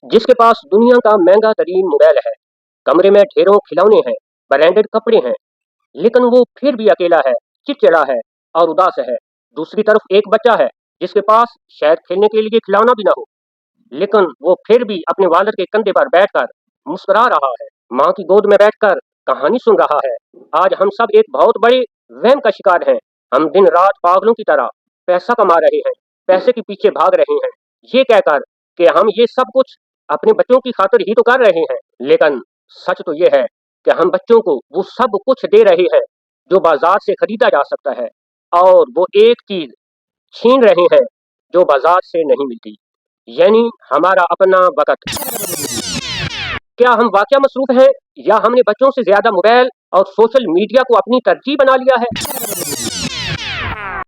जिसके पास दुनिया का महंगा तरीन मोबाइल है, कमरे में ढेरों खिलौने हैं, ब्रांडेड कपड़े हैं, लेकिन वो फिर भी अकेला है, चिड़चिड़ा है और उदास है। दूसरी तरफ एक बच्चा है जिसके पास शायद खेलने के लिए खिलौना भी ना हो, लेकिन वो फिर भी अपने वालिद के कंधे पर बैठकर मुस्कुरा रहा है, माँ की गोद में बैठकर कहानी सुन रहा है। आज हम सब एक बहुत बड़े वहम का शिकार हैं। हम दिन रात पागलों की तरह पैसा कमा रहे हैं, पैसे के पीछे भाग रहे हैं, ये कहकर कि हम ये सब कुछ अपने बच्चों की खातिर ही तो कर रहे हैं। लेकिन सच तो ये है कि हम बच्चों को वो सब कुछ दे रहे हैं जो बाजार से खरीदा जा सकता है, और वो एक चीज छीन रहे हैं जो बाजार से नहीं मिलती, यानी हमारा अपना वक़्त। क्या हम वाकया मसरूफ हैं, या हमने बच्चों से ज्यादा मोबाइल और सोशल मीडिया को अपनी तरजीह बना लिया है?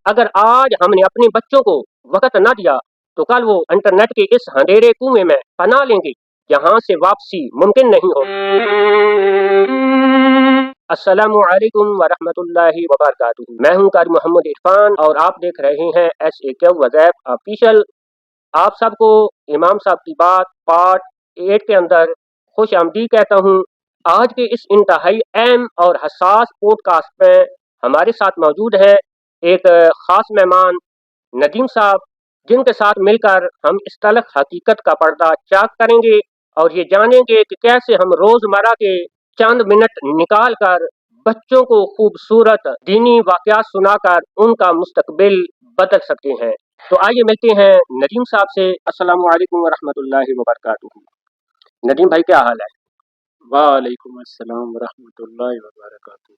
अगर आज हमने अपने बच्चों को वक़्त ना दिया तो कल वो इंटरनेट के इस अंधेरे कुएं में पनाह लेंगे जहां से वापसी मुमकिन नहीं हो। अस्सलामु अलैकुम वरहमतुल्लाहि वबरकातुहू। मैं हूं कारी मोहम्मद इरफान और आप देख रहे हैं SAQ वज़ैफ़ ऑफिशियल। आप सबको इमाम साहब की बात पार्ट 8 के अंदर खुश आमदीद कहता हूँ। आज के इस इंतहाई अहम और हसास पॉडकास्ट में हमारे साथ मौजूद है एक ख़ास मेहमान नदीम साहब, जिनके साथ मिलकर हम इस तल्ख़ हकीकत का पर्दा चाक करेंगे और ये जानेंगे कि कैसे हम रोज़मर्रा के चंद मिनट निकाल कर बच्चों को खूबसूरत दीनी वाक़यात सुनाकर उनका मुस्तकबिल बदल सकते हैं। तो आइए मिलते हैं नदीम साहब से। अस्सलामु अलैकुम वरहमतुल्लाहि वबरकातुहू। नदीम भाई, क्या हाल है? वालेकुम अस्सलाम वरहमतुल्लाहि वबरकातुहू।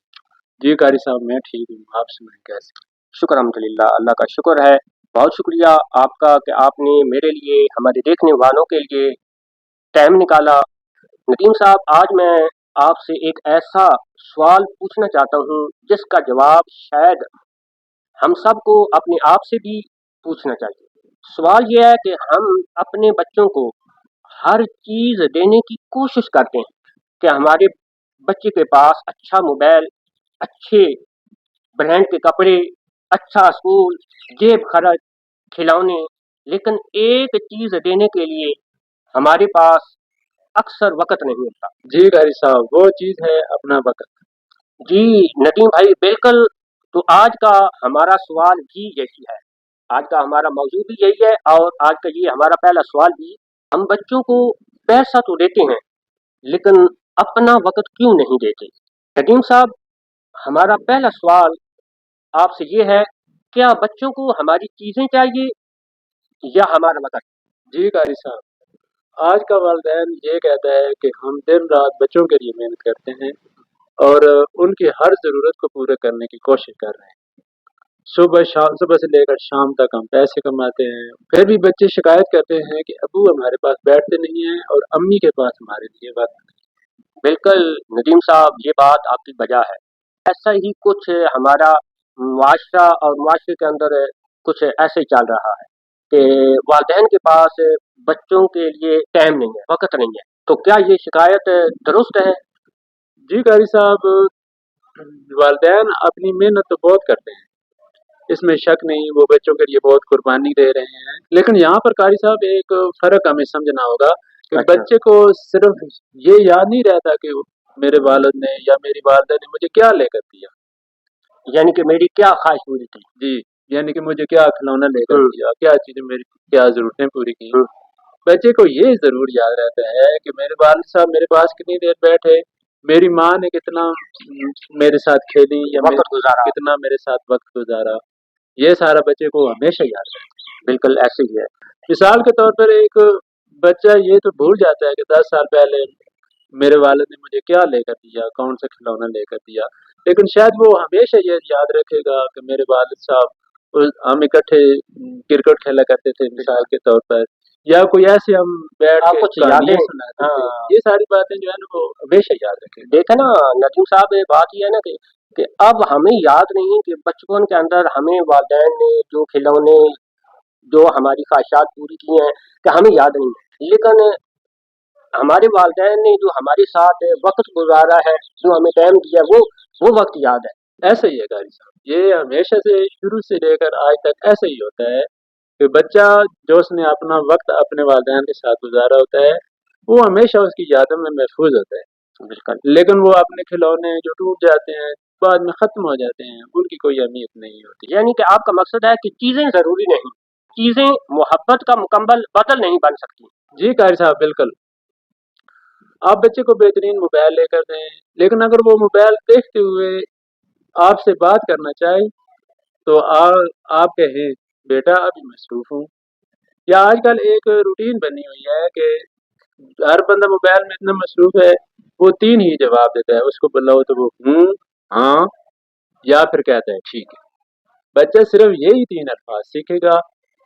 जी कारी साहब, मैं ठीक हूँ, आप सुनाएं कैसे? शुक्र अल्हम्दुलिल्लाह, अल्लाह का शुक्र है। बहुत शुक्रिया आपका कि आपने मेरे लिए, हमारे देखने वालों के लिए टाइम निकाला। नदीम साहब, आज मैं आपसे एक ऐसा सवाल पूछना चाहता हूँ जिसका जवाब शायद हम सबको अपने आप से भी पूछना चाहिए। सवाल यह है कि हम अपने बच्चों को हर चीज़ देने की कोशिश करते हैं कि हमारे बच्चे के पास अच्छा मोबाइल, अच्छे ब्रांड के कपड़े, अच्छा स्कूल, जेब खर्च, खिलौने, लेकिन एक चीज़ देने के लिए हमारे पास अक्सर वक़्त नहीं होता। जी कारी साहब, वो चीज़ है अपना वक़्त। जी नदीम भाई, बिल्कुल। तो आज का हमारा सवाल भी यही है, आज का हमारा मौजू भी यही है, और आज का ये हमारा पहला सवाल भी। हम बच्चों को पैसा तो देते हैं, लेकिन अपना वक़्त क्यों नहीं देते? नदीम साहब, हमारा पहला सवाल आपसे ये है, क्या बच्चों को हमारी चीज़ें चाहिए या हमारा वक़्त? जी कारी साहब, आज का वालिदैन ये कहता है कि हम दिन रात बच्चों के लिए मेहनत करते हैं और उनकी हर ज़रूरत को पूरा करने की कोशिश कर रहे हैं। सुबह से लेकर शाम तक हम पैसे कमाते हैं, फिर भी बच्चे शिकायत करते हैं कि अब्बू हमारे पास बैठते नहीं हैं और अम्मी के पास हमारे लिए वक़्त नहीं। बिल्कुल नदीम साहब, ये बात आपकी वजह है। ऐसा ही कुछ हमारा मुआशरा और मुआशरे के अंदर कुछ ऐसे ही चल रहा है कि वालिदैन के पास बच्चों के लिए टाइम नहीं है, वक़्त नहीं है। तो क्या ये शिकायत दुरुस्त है? जी कारी साहब, वालिदैन अपनी मेहनत तो बहुत करते हैं, इसमें शक नहीं, वो बच्चों के लिए बहुत कुर्बानी दे रहे हैं। लेकिन यहाँ पर कारी साहब एक फ़र्क हमें समझना होगा कि अच्छा। बच्चे को सिर्फ ये याद नहीं रहता कि मेरे वालिद ने या मेरी वालिदा ने मुझे क्या लेकर दिया, यानी कि मेरी क्या ख्वाहिश पूरी की। जी, यानी कि मुझे क्या खिलौना लेकर दिया, क्या चीज़ें मेरी क्या ज़रूरतें पूरी की। बच्चे को ये ज़रूर याद रहता है कि मेरे वालिद साहब मेरे पास कितनी देर बैठे, मेरी माँ ने कितना मेरे साथ खेली या वक़्त गुजारा। कितना मेरे साथ वक्त गुजारा। ये सारा बच्चे को हमेशा याद रहता है। बिल्कुल ऐसे ही है। मिसाल के तौर पर एक बच्चा ये तो भूल जाता है कि 10 साल पहले मेरे वालिद ने मुझे क्या लेकर दिया, कौन सा खिलौना लेकर दिया, लेकिन शायद वो हमेशा ये याद रखेगा कि मेरे वालिद साहब हम इकट्ठे क्रिकेट खेला करते थे मिसाल के तौर पर, या कोई ऐसे हम बैठ के कुछ कहानियां यादें। सुनाते थे। हाँ, ये सारी बातें जो है ना वो हमेशा याद रखेगा। देखे ना नदीम साहब, ये बात ये है ना कि अब हमें याद नहीं कि बचपन के अंदर हमें वालिदैन ने जो खिलौने, जो हमारी ख्वाहिशात पूरी की हैं, कि हमें याद नहीं है। लेकिन हमारे वालिदैन ने जो हमारे साथ वक़्त गुज़ारा है, जो हमें टाइम दिया, वो वक़्त याद है। ऐसा ही है कारी साहब, ये हमेशा से शुरू से लेकर आज तक ऐसा ही होता है कि बच्चा जो उसने अपना वक्त अपने वालिदैन के साथ गुजारा होता है وہ ہمیشہ اس کی یادوں میں محفوظ ہوتا ہے. بالکل. لیکن وہ اپنے کھلونے جو ٹوٹ جاتے ہیں بعد میں ختم ہو جاتے ہیں ان کی کوئی اہمیت نہیں ہوتی. یعنی کہ آپ کا مقصد ہے کہ چیزیں ضروری نہیں، چیزیں محبت کا مکمل بدل نہیں بن سکتی. جی قاری صاحب بالکل. آپ بچے کو بہترین موبائل لے کر دیں، لیکن اگر وہ موبائل دیکھتے ہوئے آپ سے بات کرنا چاہے تو آپ کہیں بیٹا ابھی مصروف ہوں. یا آج کل ایک روٹین بنی ہوئی ہے کہ ہر بندہ موبائل میں اتنا مصروف ہے وہ 3 ہی جواب دیتا ہے. اس کو بلاؤ تو وہ ہوں، ہاں یا پھر کہتا ہے ٹھیک ہے. بچہ صرف یہی 3 الفاظ سیکھے گا،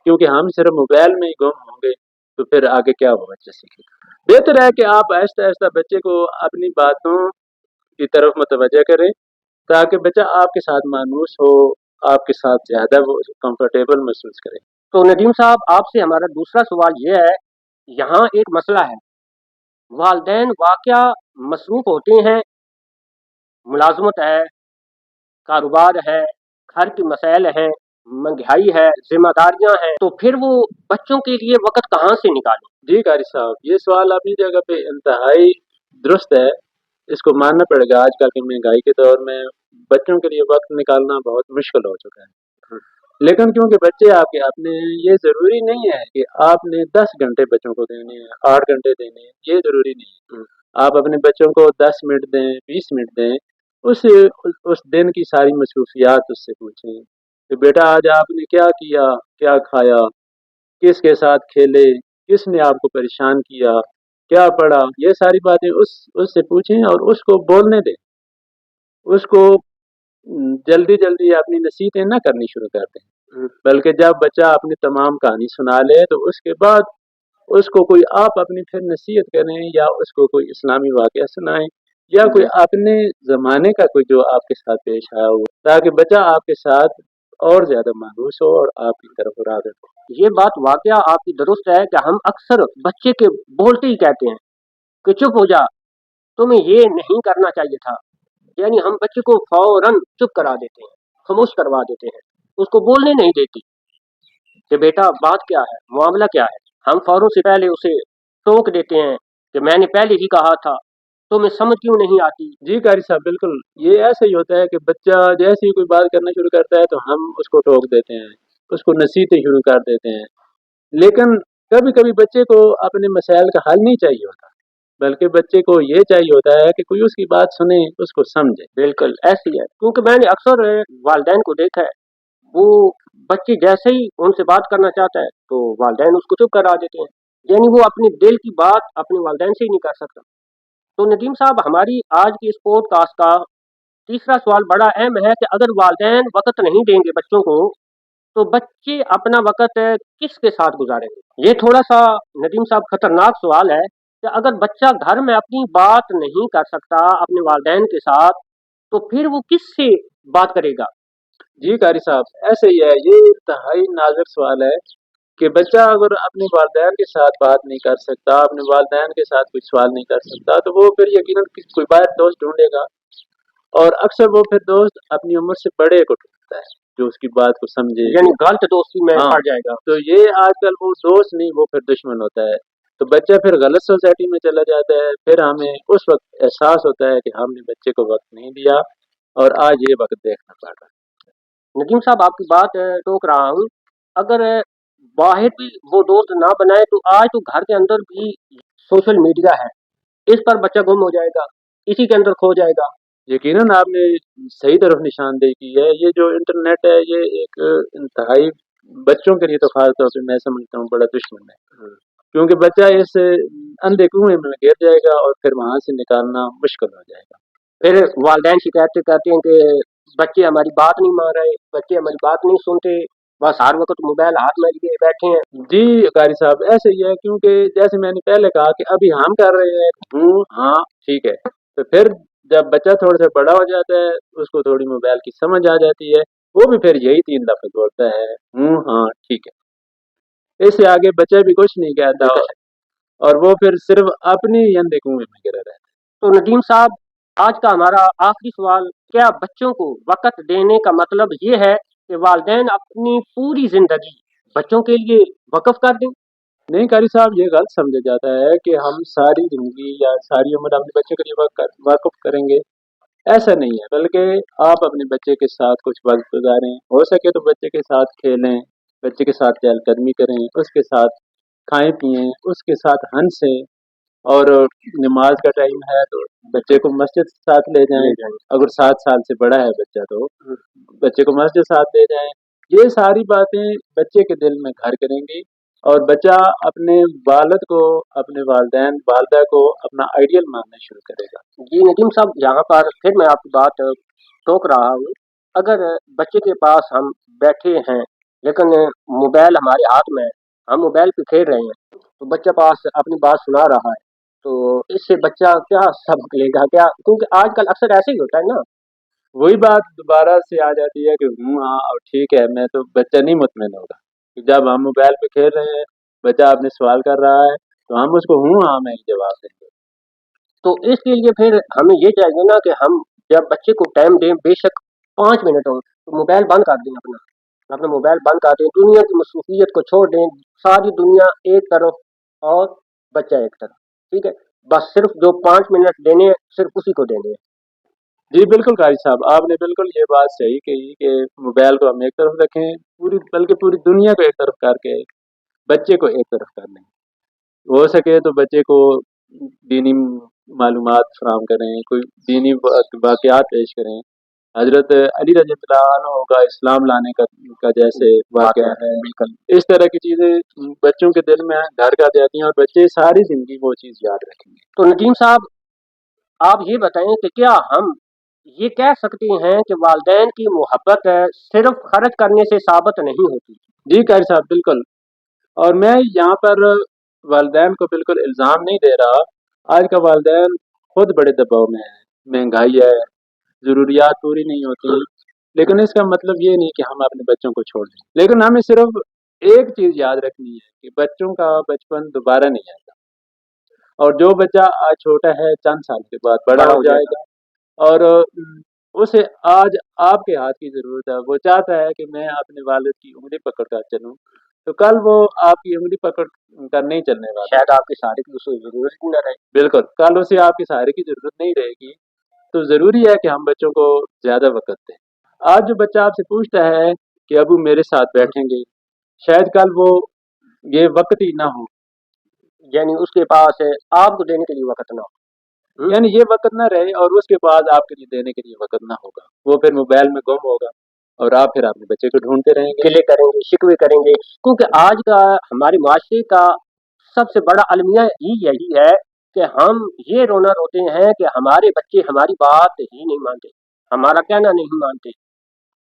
کیونکہ ہم صرف موبائل میں ہی گم ہوں گے تو پھر آگے کیا وہ بچہ سیکھے گا. بہتر ہے کہ آپ آہستہ آہستہ بچے کو اپنی باتوں کی طرف متوجہ کریں تاکہ بچہ آپ کے ساتھ مانوس ہو، آپ کے ساتھ زیادہ وہ کمفرٹیبل محسوس کرے. تو ندیم صاحب آپ سے ہمارا دوسرا سوال یہ ہے، یہاں ایک مسئلہ ہے، والدین واقعہ مصروف ہوتے ہیں، ملازمت ہے، کاروبار ہے، گھر کے مسائل ہیں، مہنگائی ہے، ذمہ داریاں ہیں، تو پھر وہ بچوں کے لیے وقت کہاں سے نکالیں؟ جی قاری صاحب یہ سوال اپنی جگہ پہ انتہائی درست ہے. اس کو ماننا پڑے گا آج کل کی مہنگائی کے دور میں بچوں کے لیے وقت نکالنا بہت مشکل ہو چکا ہے. لیکن کیونکہ بچے آپ کے اپنے ہیں یہ ضروری نہیں ہے کہ آپ نے 10 گھنٹے بچوں کو دینے ہیں، 8 گھنٹے دینے ہیں، یہ ضروری نہیں ہے. آپ اپنے بچوں کو 10 منٹ دیں، 20 منٹ دیں، اس دن کی ساری مصروفیات اس سے پوچھیں کہ بیٹا آج آپ نے کیا کیا، کیا کھایا، کس کے ساتھ کھیلے، کس نے آپ کو پریشان کیا، کیا پڑھا. یہ ساری باتیں اس سے پوچھیں اور اس کو بولنے دیں. اس کو جلدی جلدی اپنی نصیحتیں نہ کرنی شروع کر دیں، بلکہ جب بچہ اپنی تمام کہانی سنا لے تو اس کے بعد اس کو کوئی آپ اپنی پھر نصیحت کریں یا اس کو کوئی اسلامی واقعہ سنائیں یا کوئی اپنے زمانے کا کوئی جو آپ کے ساتھ پیش آیا ہو، تاکہ بچہ آپ کے ساتھ اور زیادہ مانوس ہو اور آپ کی طرف راغب ہو. یہ بات واقعہ آپ کی درست ہے کہ ہم اکثر بچے کے بولتے ہی کہتے ہیں کہ چپ ہو جا، تمہیں یہ نہیں کرنا چاہیے تھا. یعنی ہم بچے کو فوراً چپ کرا دیتے ہیں، خاموش کروا دیتے ہیں، اس کو بولنے نہیں دیتی کہ بیٹا بات کیا ہے، معاملہ کیا ہے. ہم فوراً سے پہلے اسے ٹوک دیتے ہیں کہ میں نے پہلے ہی کہا تھا، تمہیں سمجھ کیوں نہیں آتی. جی قاری صاحب بالکل یہ ایسا ہی ہوتا ہے کہ بچہ جیسے ہی کوئی بات کرنا شروع کرتا ہے تو ہم اس کو ٹوک دیتے ہیں، اس کو نصیحتیں شروع کر دیتے ہیں. لیکن کبھی کبھی بچے کو اپنے مسائل کا حل نہیں چاہیے ہوتا، بلکہ بچے کو یہ چاہیے ہوتا ہے کہ کوئی اس کی بات سنے، اس کو سمجھے. بالکل ایسی ہے، کیونکہ میں نے اکثر والدین کو دیکھا ہے، وہ بچے جیسے ہی ان سے بات کرنا چاہتا ہے تو والدین اس کو چپ کرا دیتے ہیں. یعنی وہ اپنے دل کی بات اپنے والدین سے ہی نہیں کر سکتا. تو ندیم صاحب ہماری آج کی اس پوڈ کاسٹ کا تیسرا سوال بڑا اہم ہے کہ اگر والدین وقت نہیں دیں گے بچوں کو تو بچے اپنا وقت کس کے ساتھ گزاریں گے؟ یہ تھوڑا سا ندیم صاحب خطرناک سوال ہے کہ اگر بچہ گھر میں اپنی بات نہیں کر سکتا اپنے والدین کے ساتھ تو پھر وہ کس سے بات کرے گا؟ جی قاری صاحب ایسے ہی ہے، یہ انتہائی نازک سوال ہے کہ بچہ اگر اپنے والدین کے ساتھ بات نہیں کر سکتا، اپنے والدین کے ساتھ کوئی سوال نہیں کر سکتا تو وہ پھر یقیناً کوئی باہر دوست ڈھونڈے گا، اور اکثر وہ پھر دوست اپنی عمر سے بڑے کو ڈھونڈتا ہے جو اس کی بات کو سمجھے. یعنی غلط دوستی میں ہاں پڑ جائے گا. تو یہ آج کل وہ دوست نہیں وہ پھر دشمن ہوتا ہے. تو بچہ پھر غلط سوسائٹی میں چلا جاتا ہے. پھر ہمیں اس وقت احساس ہوتا ہے کہ ہم نے بچے کو وقت نہیں دیا اور آج یہ وقت دیکھنا پڑ رہا ہے. ندیم صاحب آپ کی بات ٹوک رہا ہوں، اگر باہر بھی وہ دوست نہ بنائے تو آج تو گھر کے اندر بھی سوشل میڈیا ہے، اس پر بچہ گم ہو جائے گا، اسی کے اندر کھو جائے گا. یقیناً آپ نے صحیح طرف نشاندہی کی ہے. یہ جو انٹرنیٹ ہے یہ ایک انتہائی بچوں کے لیے تو خاص طور پہ میں سمجھتا ہوں بڑا دشمن ہے، کیونکہ بچہ اس اندھے کنویں میں گر جائے گا اور پھر وہاں سے نکالنا مشکل ہو جائے گا. پھر والدین شکایتیں کرتے ہیں کہ بچے ہماری بات نہیں مان رہے، بچے ہماری بات نہیں سنتے، بس ہر وقت موبائل ہاتھ میں لیے بیٹھے ہیں. جی قاری صاحب ایسے ہی ہے، کیونکہ جیسے میں نے پہلے کہا کہ ابھی ہم کر رہے ہیں ہوں ہاں ٹھیک ہے، تو پھر جب بچہ تھوڑا سا بڑا ہو جاتا ہے اس کو تھوڑی موبائل کی سمجھ آ جاتی ہے، وہ بھی پھر یہی 3 لفظ بولتا ہے ہوں ہاں ٹھیک ہے. اس سے آگے بچہ بھی کچھ نہیں کہتا اور وہ پھر صرف اپنی اندھے کنویں میں گرا رہتا ہے. تو ندیم صاحب آج کا ہمارا آخری سوال، کیا بچوں کو وقت دینے کا مطلب یہ ہے کہ والدین اپنی پوری زندگی بچوں کے لیے وقف کر دیں؟ नहीं कारी साहब, ये गलत समझा जाता है कि हम सारी जिंदगी या सारी उम्र अपने बच्चे के लिए वाकफ करेंगे। ऐसा नहीं है, बल्कि आप अपने बच्चे के साथ कुछ वक्त गुजारें, हो सके तो बच्चे के साथ खेलें, बच्चे के साथ चहलकदमी करें, उसके साथ खाएं पिएं, उसके साथ हंसें। और नमाज का टाइम है तो बच्चे को मस्जिद साथ ले जाएं। ले जाएंगे। अगर 7 साल से बड़ा है बच्चा तो बच्चे को मस्जिद साथ ले जाएं। ये सारी बातें बच्चे के दिल में घर करेंगी और बच्चा अपने वालिद को, अपने वालिदैन वालदा को अपना आइडियल मानना शुरू करेगा। जी नदीम साहब, यहाँ पर फिर मैं आपकी बात टोक रहा हूँ। अगर बच्चे के पास हम बैठे हैं लेकिन मोबाइल हमारे हाथ में है, हम मोबाइल पे खेल रहे हैं, तो बच्चा पास अपनी बात सुना रहा है, तो इससे बच्चा क्या सबक लेगा क्या? क्योंकि आजकल अक्सर ऐसे ही होता है ना। वही बात दोबारा से आ जाती है कि हाँ और ठीक है, मैं तो बच्चा नहीं मुतमिन होगा कि जब हम मोबाइल पे खेल रहे हैं, बच्चा आपने सवाल कर रहा है तो हम उसको हाँ में ही जवाब देंगे। तो इसके लिए फिर हमें ये चाहिए ना कि हम जब बच्चे को टाइम दें, बेशक 5 मिनट हो, तो मोबाइल बंद कर दें, अपना मोबाइल बंद कर दें, दुनिया की मसरूफियत को छोड़ दें, सारी दुनिया एक तरफ और बच्चा एक तरफ। ठीक है, बस सिर्फ जो 5 मिनट देने हैं, सिर्फ उसी को देने हैं। जी बिल्कुल कारी साहब, आपने बिल्कुल ये बात सही कही कि मोबाइल को हम एक तरफ रखें, पूरी बल्कि पूरी दुनिया को एक तरफ करके बच्चे को एक तरफ कर लें। हो सके तो बच्चे को दीनी मालूमात फराहम करें, कोई दीनी वाक़यात पेश करें। हजरत अली रज़ियल्लाहु अन्हु का इस्लाम लाने का जैसे वाक़या है, बिल्कुल। इस तरह की चीज़ें बच्चों के दिल में घर कर जाती हैं और बच्चे सारी ज़िंदगी वो चीज़ याद रखेंगे। तो नदीम साहब, आप ये बताएं कि क्या हम ये कह सकते हैं कि वालिदैन की मोहब्बत सिर्फ खर्च करने से साबित नहीं होती? जी कारी साहब, बिल्कुल। और मैं यहाँ पर वालिदैन को बिल्कुल इल्ज़ाम नहीं दे रहा। आज का वालिदैन खुद बड़े दबाव में है, महंगाई है, ज़रूरियात पूरी नहीं होती, लेकिन इसका मतलब ये नहीं कि हम अपने बच्चों को छोड़ दें। लेकिन हमें सिर्फ एक चीज़ याद रखनी है कि बच्चों का बचपन दोबारा नहीं आता और जो बच्चा आज छोटा है चंद साल के बाद बड़ा हो जाएगा और उसे आज आपके हाथ की ज़रूरत है। वो चाहता है कि मैं अपने वालिद की उंगली पकड़ कर चलूँ, तो कल वो आपकी उंगली पकड़ कर नहीं चलने वाला। शायद आपके सहारे की उसे जरूरत ही न रहे। बिल्कुल, कल उसे आपके सहारे की ज़रूरत नहीं रहेगी। तो ज़रूरी है कि हम बच्चों को ज़्यादा वक़्त दें। आज जो बच्चा आपसे पूछता है कि अबू मेरे साथ बैठेंगे, शायद कल वो ये वक़्त ही ना हो, यानी उसके पास आपको देने के लिए वक्त ना हो। यानी ये वक़्त ना रहे और उसके बाद आपके लिए देने के लिए वक़्त ना होगा। वो फिर मोबाइल में गुम होगा और आप फिर अपने बच्चे को ढूँढते रहेंगे। गिले करेंगे, शिकवे करेंगे, क्योंकि आज का हमारे माशरे का सबसे बड़ा अलमिया ही यही है कि हम ये रोना रोते हैं कि हमारे बच्चे हमारी बात ही नहीं मानते, हमारा कहना नहीं मानते।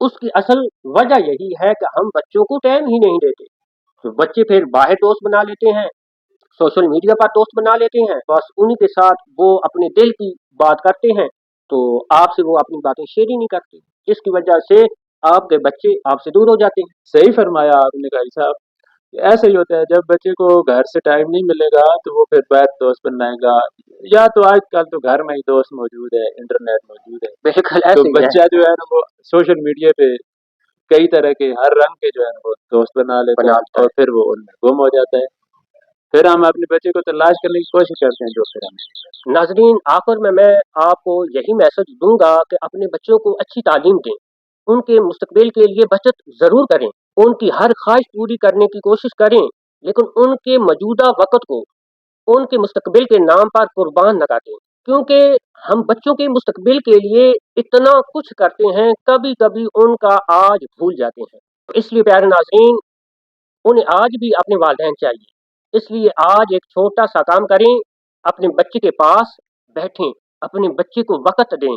उसकी असल वजह यही है कि हम बच्चों को टाइम ही नहीं देते। तो बच्चे फिर बाहर दोस्त बना लेते हैं, सोशल मीडिया पर दोस्त बना लेते हैं, बस उन्हीं के साथ वो अपने दिल की बात करते हैं, तो आपसे वो अपनी बातें शेयर ही नहीं करते। इसकी वजह से आपके बच्चे आपसे दूर हो जाते हैं। सही फरमाया आपने भाई साहब। ऐसा ही होता है, जब बच्चे को घर से टाइम नहीं मिलेगा तो वो फिर बाहर दोस्त बनाएगा, या तो आजकल तो घर में ही दोस्त मौजूद है, इंटरनेट मौजूद है, बिल्कुल तो ऐसे ही है। बच्चा जो है ना वो सोशल मीडिया पे कई तरह के हर रंग के जो है ना वो दोस्त बना लेता है और फिर वो उनमें गुम हो जाता है। फिर हम अपने बच्चे को तलाश करने की कोशिश करते हैं जो फिर हमें। नाजरीन, आखिर में मैं आपको यही मैसेज दूंगा कि अपने बच्चों को अच्छी तालीम दें, उनके मुस्तकबिल के लिए बचत ज़रूर करें, उनकी हर ख्वाहिश पूरी करने की कोशिश करें, लेकिन उनके मौजूदा वक़्त को उनके मुस्तकबिल के नाम पर कुर्बान न कर दें। क्योंकि हम बच्चों के मुस्तकबिल के लिए इतना कुछ करते हैं, कभी-कभी उनका आज भूल जाते हैं। इसलिए प्यारे नाज़रीन, उन्हें आज भी अपने वालिदैन चाहिए। इसलिए आज एक छोटा-सा काम करें, अपने बच्चे के पास बैठें, अपने बच्चे को वक़्त दें,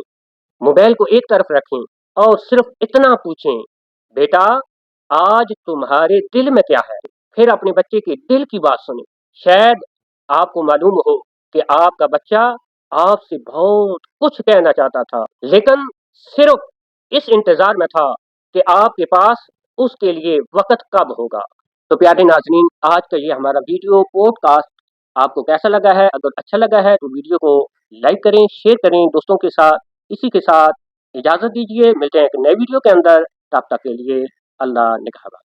मोबाइल को एक तरफ रखें और सिर्फ इतना पूछें, बेटा आज तुम्हारे दिल में क्या है? फिर अपने बच्चे के दिल की बात सुनें। शायद आपको मालूम हो कि आपका बच्चा आपसे बहुत कुछ कहना चाहता था, लेकिन सिर्फ इस इंतजार में था कि आपके पास उसके लिए वक़्त कब होगा। तो प्यारे नाज़रीन, आज का ये हमारा वीडियो पॉडकास्ट आपको कैसा लगा है? अगर अच्छा लगा है तो वीडियो को लाइक करें, शेयर करें दोस्तों के साथ। इसी के साथ इजाज़त दीजिए, मिलते हैं एक नए वीडियो के अंदर। तब तक के लिए अल्लाह निगहबान।